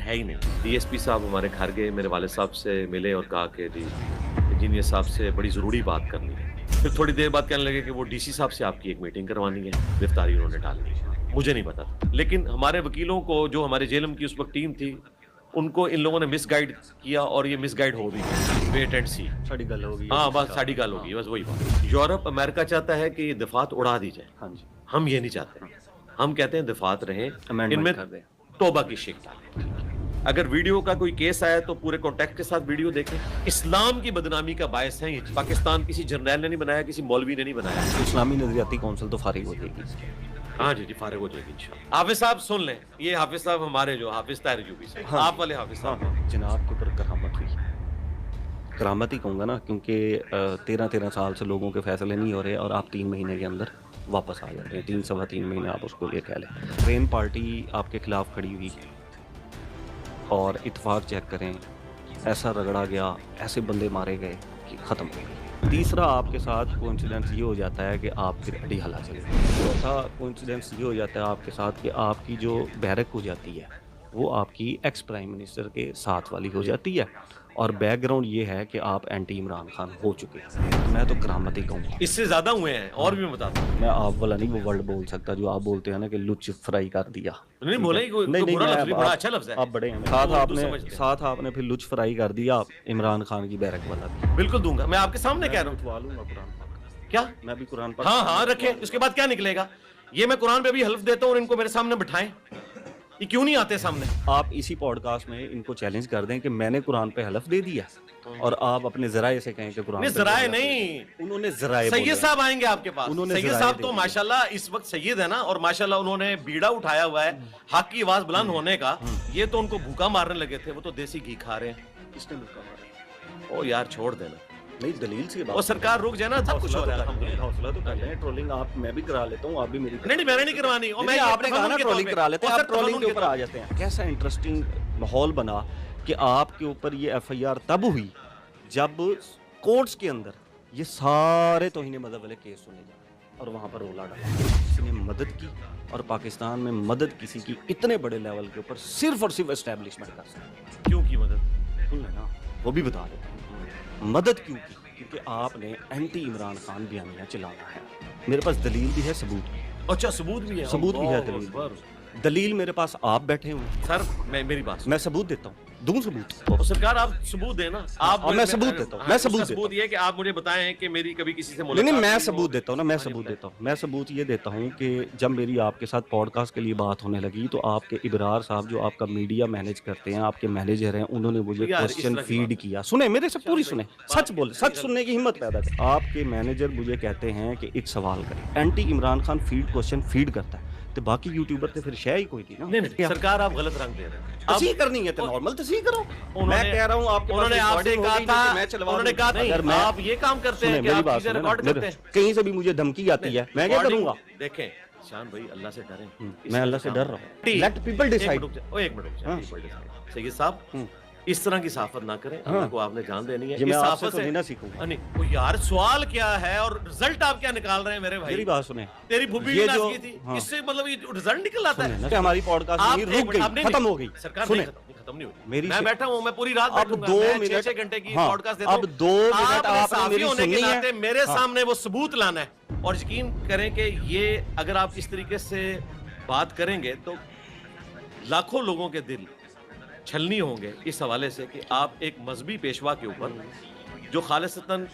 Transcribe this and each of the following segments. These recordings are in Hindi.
है ही नहीं। डीएसपी साहब हमारे घर गए, मेरे वाले साहब से मिले और कहा कि जी इंजीनियर साहब से बड़ी ज़रूरी बात करनी है। फिर थोड़ी देर बाद कहने लगे कि वो डीसी साहब से आपकी एक मीटिंग करवानी है, गिरफ्तारी उन्होंने डालनी है। मुझे नहीं पता था, लेकिन हमारे वकीलों को, जो हमारे जेलम की उस वक्त टीम थी, उनको इन लोगों ने मिसगाइड किया और ये मिसगाइड हो भी गए। वेट एंड सी, साड़ी गल होगी। हाँ बस साड़ी गल होगी, बस वही बात। यूरोप अमेरिका चाहता है कि ये दफात उड़ा दी जाए, हाँ जी, हम ये नहीं चाहते। हम कहते हैं दफात रहें, अमेंडमेंट इनमें कर दें। तौबा की शिक डालें। अगर वीडियो का कोई केस आया तो पूरे कॉन्टेक्ट के साथ वीडियो देखें। इस्लाम की बदनामी का बायस है ये। पाकिस्तान किसी जर्नैल ने नहीं बनाया, किसी मौलवी ने नहीं बनाया। इस्लामी नजरियाती कौंसिल तो फारिग हो जाएगी। हाँ जी जी, फारिग हो जाएगी इंशाल्लाह। हाफिज साहब सुन लें, ये हाफिज साहब हमारे जो हाफिज ताहिर यूबी से, हाँ, आप वाले हाफिज साहब। हाँ, जनाब के ऊपर करामत हुई। करामत ही कहूँगा ना, क्योंकि 13 साल से लोगों के फैसले नहीं हो रहे और आप 3 महीने के अंदर वापस आ जाते हैं। 3 सवा 3 महीने आप उसको ये कह लें। ट्रेन पार्टी आपके खिलाफ खड़ी हुई और इत्फाक चेक करें, ऐसा रगड़ा गया, ऐसे बंदे मारे गए कि ख़त्म हो गई। तीसरा आपके साथ कोइंसिडेंस ये हो जाता है कि आप फिर अड़ी हला चले। चौथा कोइंसिडेंस ये हो जाता है आपके साथ कि आपकी जो बैरक हो जाती है वो आपकी एक्स प्राइम मिनिस्टर के साथ वाली हो जाती है और बैकग्राउंड ये है कि आप एंटी इमरान खान हो चुके हैं। मैं तो करामत ही कहूँगा। इससे ज्यादा हुए हैं और भी मैं बताता हूँ। मैं आप वाला नहीं वो वर्ड बोल सकता जो आप बोलते हैं ना कि लुच फ्राई कर दिया। नहीं बोला ही कोई, नहीं, बुरा मैं लफ्ज़ नहीं, बड़ा अच्छा लफ्ज़ है। आप बड़े हैं। साथ आपने फिर लुच फ्राई कर दिया इमरान खान की बैरक वाला भी। बिल्कुल दूंगा, मैं आपके सामने कह रहा हूँ। उठवा लूंगा कुरान पाक। क्या? मैं भी कुरान पाक। हाँ हाँ रखे, उसके बाद क्या निकलेगा? ये मैं कुरान पे भी हल्फ देता हूँ और इनको मेरे सामने बिठाएं। ये क्यों नहीं आते सामने? आप इसी पॉडकास्ट में इनको चैलेंज कर दें कि मैंने कुरान पे हलफ दे दिया और आप अपने जराये से कहें कि कुरान पे जराये नहीं, उन्होंने जराये सैयद साहब आएंगे आपके पास। उन्होंने सैयद साहब तो माशाल्लाह इस वक्त सैयद है ना, और माशाल्लाह उन्होंने बीड़ा उठाया हुआ है हक की आवाज बुलंद होने का। ये तो उनको भूखा मारने लगे थे, वो तो देसी घी खा रहे हैं। किसने भूखा मारा? ओ यार छोड़ देना, नहीं दलील से बात। और सरकार रुक जाए ना, सब कुछ हो रहा है। हौसला तो कर लें। ट्रोलिंग आप मैं भी करा लेता हूँ, आप भी मेरी। नहीं मैंने नहीं करवानी। और मैं आपने कहा ना ट्रोलिंग करा लेते हैं, आप ट्रोलिंग के ऊपर आ जाते हैं। कैसा इंटरेस्टिंग माहौल बना कि आपके ऊपर ये एफआईआर तब हुई जब कोर्ट्स के अंदर ये सारे तौहीन मज़हब वाले केस सुने जाए और वहाँ पर रोला डाला। किसी ने मदद की और पाकिस्तान में मदद किसी की इतने बड़े लेवल के ऊपर सिर्फ और सिर्फ एस्टेब्लिशमेंट कर सकती। क्यों की मदद? सुन लेना, वो भी बता देता हूँ। मदद क्यों की? क्योंकि आपने एंटी इमरान खान बयानियाँ चलाना है। मेरे पास दलील भी है, सबूत भी। अच्छा सबूत भी है? सबूत भी है, दलील मेरे पास आप बैठे हुए। सर मेरी बात, मैं सबूत देता हूँ, दूं सबूत। तो सरकार आप सबूत देना। आप मैं सबूत देता हूँ। मैं सबूत ये कि आप मुझे बताएं कि मेरी कभी किसी से मुलाकात नहीं। मैं सबूत देता हूँ ना, मैं सबूत देता हूँ। मैं सबूत ये देता हूँ कि जब मेरी आपके साथ पॉडकास्ट के लिए बात होने लगी तो आपके इब्रार साहब जो आपका मीडिया मैनेज करते हैं, आपके मैनेजर हैं, उन्होंने मुझे क्वेश्चन फीड किया। सुने मेरे से पूरी सुने, सच बोले, सच सुनने की हिम्मत पैदा कर। आपके मैनेजर मुझे कहते हैं कि एक सवाल करें, anti Imran Khan feed question feed करता है तो बाकी यूट्यूबर तो फिर शय ही कोई थी ना। नहीं सरकार आप गलत रंग दे रहे हैं। तस्हीह करनी है तो नॉर्मल तस्हीह करो। मैं कह रहा हूँ आपके उन्होंने आपसे कहा था, उन्होंने कहा अगर मैं आप ये काम करते हैं कि आप चीजें रिकॉर्ड करते हैं, कहीं से भी मुझे धमकी आती है, मैं क्या करूंगा? देखें शान भाई, अल्लाह से डरें। मैं अल्लाह से डर रहा हूँ। Let people decide. एक मिनट सैयद साहब, इस तरह की साफत ना करें। अल्लाह को आपने जान देनी है। ये मैं आपसे तो नहीं ना सीखूंगा। नहीं यार, सवाल क्या है और रिजल्ट आप क्या निकाल रहे हैं मेरे भाई? मेरी बात सुने, तेरी फुफी की नाश की थी, इससे मतलब ये रिजल्ट निकल आता है। हमारी पॉडकास्ट रुक गई, खत्म हो गई। सरकार खत्म नहीं हुई। मेरी मैं बैठा हूँ, मैं पूरी रात बैठूंगा। अब 2 मिनट 6 घंटे की पॉडकास्ट देता हूं। अब 2 मिनट आपने मेरी सुननी है। मेरे सामने वो सबूत लाना है और यकीन करें कि ये अगर आप इस तरीके से बात करेंगे तो लाखों लोगों के दिल छलनी होंगे इस हवाले से कि आप एक मजहबी पेशवा के ऊपर जो खालिसतन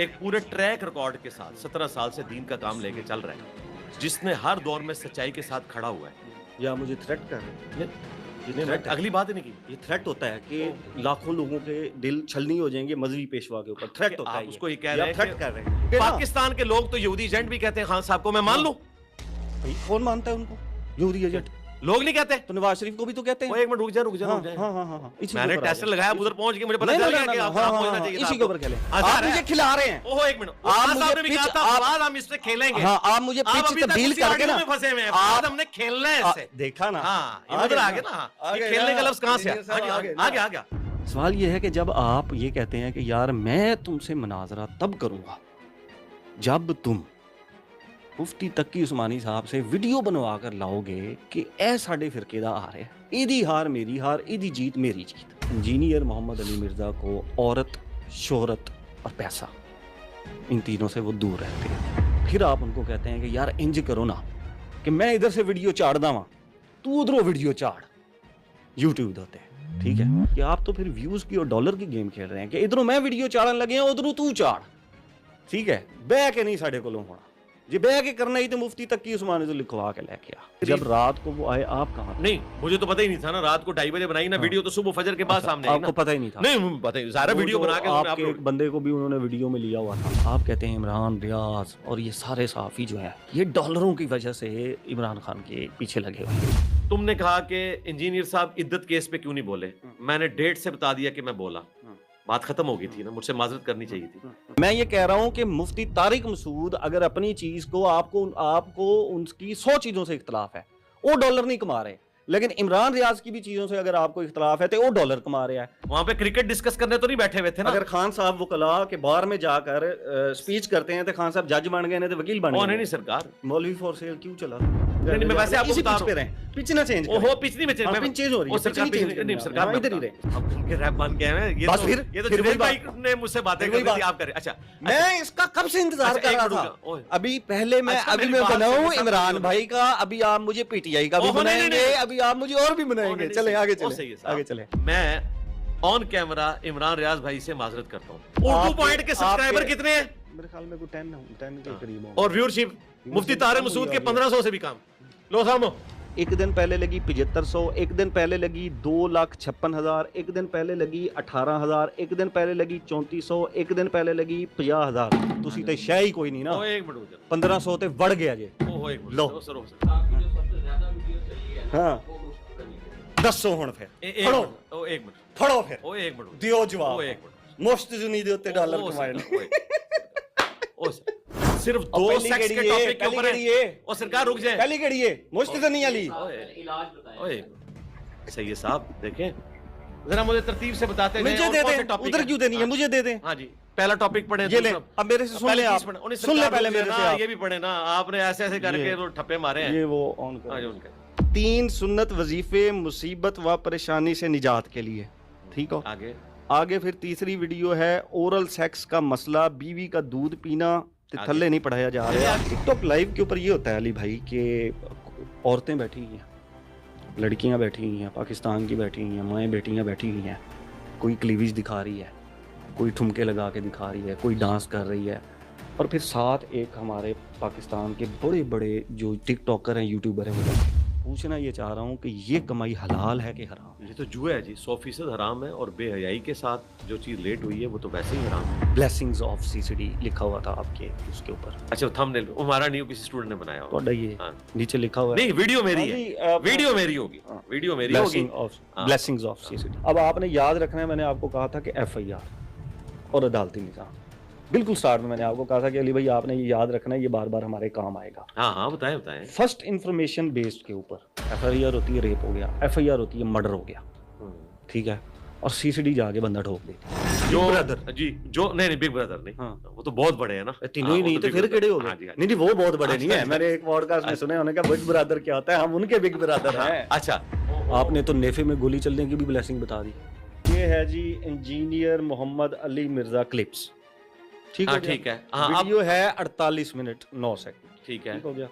एक पूरे ट्रैक रिकॉर्ड के साथ 17 साल से दीन का काम लेके चल रहा है, जिसने हर दौर में सच्चाई के साथ खड़ा हुआ है। या मुझे थ्रेट कर रहे हैं? अगली बात ही नहीं की। ये थ्रेट होता है कि लाखों लोगों के दिल छलनी हो जाएंगे मजहबी पेशवा के ऊपर। थ्रेट होता है। उसको ये कह रहे हैं, थ्रेट कर रहे हैं। पाकिस्तान के लोग तो यहूदी एजेंट भी कहते हैं खान साहब को, मैं मान लूं? कौन मानता है उनको यहूदी एजेंट? लोग नहीं कहते तो नवाज शरीफ को भी तो कहते हैं। एक मिनट रुक जा। मैंने टेस्ट लगाया, उधर पहुंच के मुझे पता चल गया कि आप पहुंचना चाहिए। इसी के ऊपर खेलें। आप मुझे खिला रहे हैं। ओहो एक मिनट, आप साहब ने भी कहा था बाद हम इससे खेलेंगे। हां आप मुझे पिच तब्दील करके ना फंसे हुए हैं। बाद हमने खेलना है इससे। देखा ना? हां इधर आ गए ना। ये खेलने का लफ्ज कहां से आ गया? सवाल ये है कि जब आप ये कहते हैं कि यार मैं तुमसे मुनाजरा तब करूंगा जब तुम मुफ्ती तकी उस्मानी साहब से वीडियो बनवा कर लाओगे कि ए साडे फिरके दा आ रहा है, इदी हार मेरी हार, इदी जीत मेरी जीत। इंजीनियर मोहम्मद अली मिर्ज़ा को औरत, शोहरत और पैसा, इन तीनों से वो दूर रहते हैं। फिर आप उनको कहते हैं कि यार इंज करो ना कि मैं इधर से वीडियो चाड़दा वां, तू उधरों वीडियो चाड़, यूट्यूब होते हैं, ठीक है। कि आप तो फिर व्यूज़ की और डॉलर की गेम खेल रहे हैं कि इधरों मैं वीडियो चाड़न लगे हैं, उधरों तू चाड़, ठीक है। बह के नहीं साढ़े कोलों होना, जी बह के करना ही तो मुफ्ती तकी उस्मानी से लिखवा के लेके आ। जब रात को वो आए, आप कहाँ थे? नहीं, मुझे तो पता ही नहीं था ना, रात को 2:30 बजे बनाई ना वीडियो, तो सुबह फजर के बाद सामने आई ना। आपको पता ही नहीं था? नहीं पता ही, सारा वीडियो बना के उन्होंने आपके एक अपलोड। बंदे को भी उन्होंने वीडियो में लिया हुआ था। आप कहते हैं इमरान, रियाज और ये सारे सहाफ़ी जो हैं, ये डॉलरों की वजह से इमरान खान के पीछे लगे हुए हैं। तुमने कहा कि इंजीनियर साहब इद्दत केस पे क्यों नहीं बोले, मैंने डेट से बता दिया कि मैं बोला, बात खत्म हो गई थी ना, मुझसे माजरत करनी चाहिए थी। मैं ये कह रहा हूँ कि मुफ्ती तारिक मसूद अगर अपनी चीज को आपको उनकी 100 चीजों से इख्तलाफ है, वो डॉलर नहीं कमा रहे, लेकिन इमरान रियाज की भी चीजों से अगर आपको इख्तलाफ है तो वो डॉलर कमा रहे हैं। वहां पे क्रिकेट डिस्कस करने तो नहीं बैठे हुए थे ना। अगर खान साहब वकला के बार में जाकर स्पीच करते हैं तो खान साहब जज बन गए, तो वकील बन गए। नहीं सरकार, मौलवी फॉर सेल क्यों चला? नहीं, मैं वैसे आपको इसी बता पिच रहा पे हूं। रहे, पिच ना चेंज ओहो, पिच नहीं में चेंज, पिच चेंज हो रही है, सरकार पिच नहीं नहीं, सरकार हाँ, इधर ही रहे। अब उनके रैप बन गए हैं ये, बस तो फिर ये तो फिर जुनैद वही भाई ने मुझसे बातें वही कर दी, बात। आप करें। अच्छा, मैं इसका कब से इंतजार अच्छा, कर रहा एक मिनट था। ओए। अभी पहले मैं अच्छा, अभी मेरी मैं बात बनाऊं सुनो, सब इमरान सुनो। भाई का, अभी आप मुझे पीटीआई का भी ओहो, नहीं, बनाएंगे, नहीं, अभी आप मुझे और भी बनाएंगे। नहीं, चले आगे वो सही चले है साहब। आगे चले। मैं ऑन कैमरा इमरान रियाज भाई से माजरत करता हूँ। उर्दू आपके- पॉइंट के सब्सक्राइबर आपके- कितने हैं मेरे ख्याल में कोई 10 के करीब हो। और व्यूअरशिप मुफ्ती तारिक मसूद के 1500 से भी कम। लो सामो, एक दिन पहले लगी 7500, एक दिन पहले लगी 2,56,000, एक दिन पहले लगी 18,000, एक दिन पहले लगी 3400, एक दिन पहले लगी 50,000। तुसी ते शै ही कोई नहीं ना। ओ एक मिनट रुक जा। 1500 ते बढ़ गया जे। ओहो एक मिनट लो। ओ, सर, ओ, सर। हाँ दसो हुण फिर एक फड़ो मिनट, ओ एक मिनट, फड़ो फिर ओ एक मिनट, दियो जवाब। ओ एक मिनट। मुफ्त जुनी दे उत्ते डॉलर ओ, कमाए सरकार, ओ, सर। सिर्फ और 2 पहली सेक्स केड़ी के है, टॉपिक के पहली ऊपर केड़ी है। है? ओ सरकार रुक जाए। पहली केड़ी है? मुफ्त तो नहीं आली। ओए सही है साहब, देखें जरा मुझे तरतीब से बताते हैं मुझे दे दें, उधर क्यों देनी है, मुझे दे दें। हाँ जी, पहला टॉपिक पढ़े ये ले, अब मेरे से सुन ले आप, सुन ले पहले मेरे से आप। ये भी पढ़े ना आपने, ऐसे ऐसे करके ये- तो ठप्पे मारे हैं। ये वो ऑन हाँ जी, करो। उनके 3 सुन्नत वजीफे मुसीबत व परेशानी से निजात के लिए, ठीक हो। आगे आगे फिर तीसरी वीडियो है ओरल सेक्स का मसला, बीवी का दूध पीना ते आगे। थल्ले नहीं पढ़ाया जा रहा। टिकटॉक लाइव के ऊपर ये होता है अली भाई कि औरतें बैठी हुई हैं, लड़कियां बैठी हुई हैं, पाकिस्तान की बैठी हुई हैं, माएँ बेटियां बैठी हुई हैं, कोई क्लीवेज दिखा रही है, कोई ठुमके लगा के दिखा रही है, कोई डांस कर रही है, और फिर साथ एक हमारे पाकिस्तान के बड़े बड़े जो टिकटॉकर हैं, यूट्यूबर हैं, वो पूछना ये चाह रहा हूँ कि ये कमाई हलाल है कि हराम? ये तो जुआ है जी, 100% हराम है, और बेहयाई के साथ जो चीज लेट हुई है वो तो वैसे ही हराम है। ब्लेसिंग्स ऑफ सीसीडी लिखा हुआ था आपके उसके ऊपर, अच्छा, थंबनेल हमारा नहीं, किसी स्टूडेंट ने बनाया होगा। तो ये हाँ। नीचे लिखा हुआ है नहीं, वीडियो मेरी हाँ है, जी, वीडियो मेरी होगी, हाँ। वीडियो मेरी होगी। Blessings of CCD. अब आपने याद रखना है, मैंने आपको कहा था कि एफआईआर और अदालती निज़ाम, बिल्कुल स्टार्ट में मैंने आपको कहा था कि अली भाई आपने ये याद रखना है, ये बार बार हमारे काम आएगा। हाँ हाँ, बताएं बताएं। फर्स्ट इंफॉर्मेशन बेस्ड के ऊपर एफआईआर होती है रेप हो गया, एफआईआर होती है मर्डर हो गया, ठीक है, और सीसीडी जाके बंदा ठोक देती है। जो ब्रदर जी, जो नहीं बिग ब्रदर नहीं, हाँ। वो तो बहुत बड़े हैं ना। तीनों हाँ, ही वो नहीं तो Big फिर Brother। केड़े हो गए? हाँ जी, हाँ जी। नहीं नहीं, वो बहुत बड़े नहीं है। मैंने एक पॉडकास्ट में सुने, उन्होंने कहा बिग ब्रदर क्या होता है, हम उनके बिग ब्रदर हैं। अच्छा, आपने तो नेफे में गोली चलने की भी ब्लेसिंग बता दी। ये है जी इंजीनियर मोहम्मद अली मिर्जा क्लिप्स, ठीक हाँ हो गया? ठीक है। हाँ आप वीडियो है 48 मिनट 9 सेकंड, ठीक है। ठीक हो गया।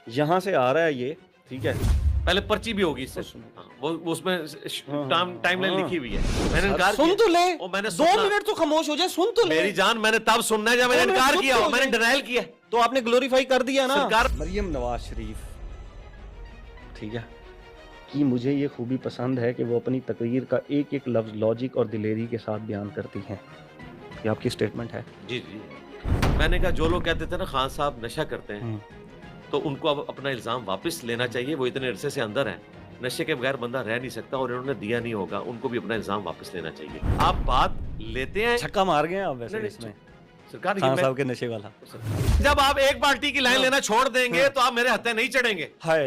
यहाँ से आ रहा है ये, ठीक है, पहले पर्ची भी होगी इससे। सुनो। हाँ, वो उसमें हाँ, टाइमलाइन हाँ। लिखी हुई है। मैंने इनकार सुन किया। तो ले, ओ, मैंने 2 सुना। मिनट तो खामोश हो जाए, सुन तो ले। मेरी जान, मैंने तब सुनना है जब मैंने 2 मिनट इनकार सुन किया, तो मैंने ले। डिनायल किया। तो आपने ग्लोरीफाई कर दिया ना। सरकार- मरियम नवाज शरीफ, ठीक है, कि मुझे ये खूबी पसंद है कि वो अपनी तकरीर का एक एक लफ्ज लॉजिक और दिलेरी के साथ बयान करती हैं। ये आपकी स्टेटमेंट है। जी जी, मैंने कहा जो लोग कहते थे ना खान साहब नशा करते हैं, तो उनको अब अपना इल्जाम वापस लेना चाहिए। वो इतने अरसे से अंदर हैं, नशे के बगैर बंदा रह नहीं सकता, और इन्होंने दिया नहीं होगा, उनको भी अपना इल्जाम वापस लेना चाहिए। आप बात लेते हैं छक्का मार गए आप वैसे नहीं, इसमें, सरकार, ये खान मैं- साहब के नशे वाला। जब आप एक पार्टी की लाइन लेना छोड़ देंगे तो आप मेरे हत्थे नहीं चढ़ेंगे। हाय,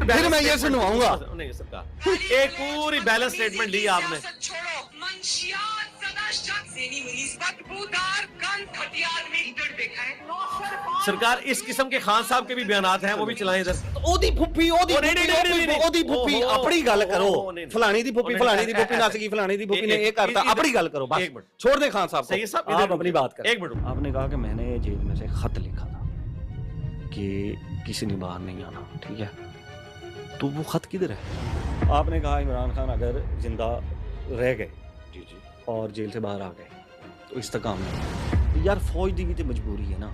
फिर मैं ये सुनवाऊंगा। नहीं सरकार, एक पूरी बैलेंस स्टेटमेंट ली आपने। छोड़ो, मंशियात सदा शक, ज़ेनी मुनीस, बदबूदार, गंध, घटिया आदमी, इधर देखा है? 9 से 5 सरकार इस किस्म के खान साहब के भी बयानात हैं, वो भी चलाएं इधर। ओदी फुप्पी ओदी नहीं, नहीं, नहीं, नहीं, नहीं। ओदी फुप्पी ओहो, अपनी गल करो ओहो, नहीं, नहीं। फलानी दी फुप्पी नहीं, फलानी दी नहीं, फुप्पी नस गई फलानी दी फुप्पी ने एक- ये करता इधर- अपनी गल करो बस एक मिनट। छोड़ दे खान साहब सही है साहब, को इधर आप अपनी बात करें। एक मिनट। आपने कहा कि मैंने जेल में से खत लिखा था कि किसी ने बाहर नहीं आना, ठीक है, तो वो खत किधर है? आपने कहा इमरान खान अगर जिंदा रह गए जी जी और जेल से बाहर आ गए तो इस्तेकाम नहीं यार फौज दी भी तो मजबूरी है ना,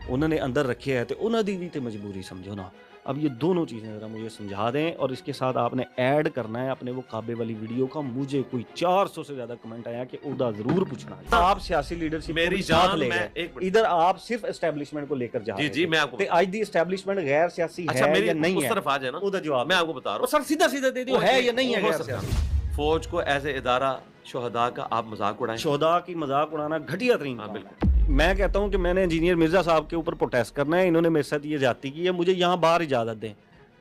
उन्होंने अंदर रखे है तो उन्हों दी भी तो मजबूरी समझो ना। अब ये दोनों चीज़ें ज़रा मुझे समझा दें और इसके साथ आपने ऐड करना है अपने वो काबे वाली वीडियो का। मुझे कोई 400 से ज़्यादा कमेंट आया कि उदा ज़रूर पूछना है। आप सियासी लीडरशिप मेरी साथ जान ले मैं गए, एक मिनट। इधर आप सिर्फ एस्टेब्लिशमेंट को लेकर जा जी रहे जी थे। मैं आपको ते आज दी एस्टेब्लिशमेंट गैर सियासी अच्छा है मेरी या नहीं उस है, तरफ आ जाए ना, उधर जवाब मैं आपको बता रहा हूँ। सर सीधा सीधा दे दियो है या नहीं है हो गैर सकता सियासी। है। फौज को एज ए इदारा शोहदा का आप मजाक उड़ाएं। शोहदा की मजाक उड़ाना घटिया तरीन हाँ, काम बिल्कुल। है। मैं कहता हूं कि मैंने इंजीनियर मिर्जा साहब के ऊपर प्रोटेस्ट करना है, इन्होंने मेरे साथ ये जाती की है, मुझे यहाँ बाहर इजाजत दें।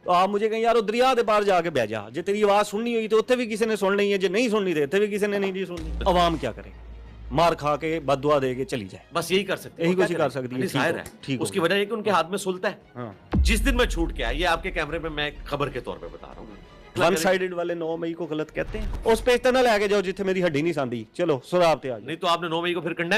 तो आप मुझे कहें यार वो दरिया के पार जाके बह जा, जे तेरी आवाज सुननी हुई तो उत्थे भी किसी ने सुन ली है, जे नहीं सुननी थे उत्थे भी किसी ने नहीं सुननी। अवाम क्या करे, मार खा के बददुआ दे के चली जाए, बस यही कर सकते हैं। यही वो क्या कुछ कर करें? सकती है। नहीं, ठीक जाहिर हो, है ठीक हो उसकी गया। वजह ये कि उनके हाथ में सुलता है। हाँ। जिस दिन मैं छूट के आया, ये आपके कैमरे में मैं खबर के तौर पे बता रहा हूँ। वन साइडेड वाले 9 मई को गलत कहते हैं, उस पेज ते ना लेके जाओ जिथे मेरी हड्डी नहीं सांदी। चलो सुराब ते आ जाओ। नहीं तो आपने 9 मई को फिर कंडेम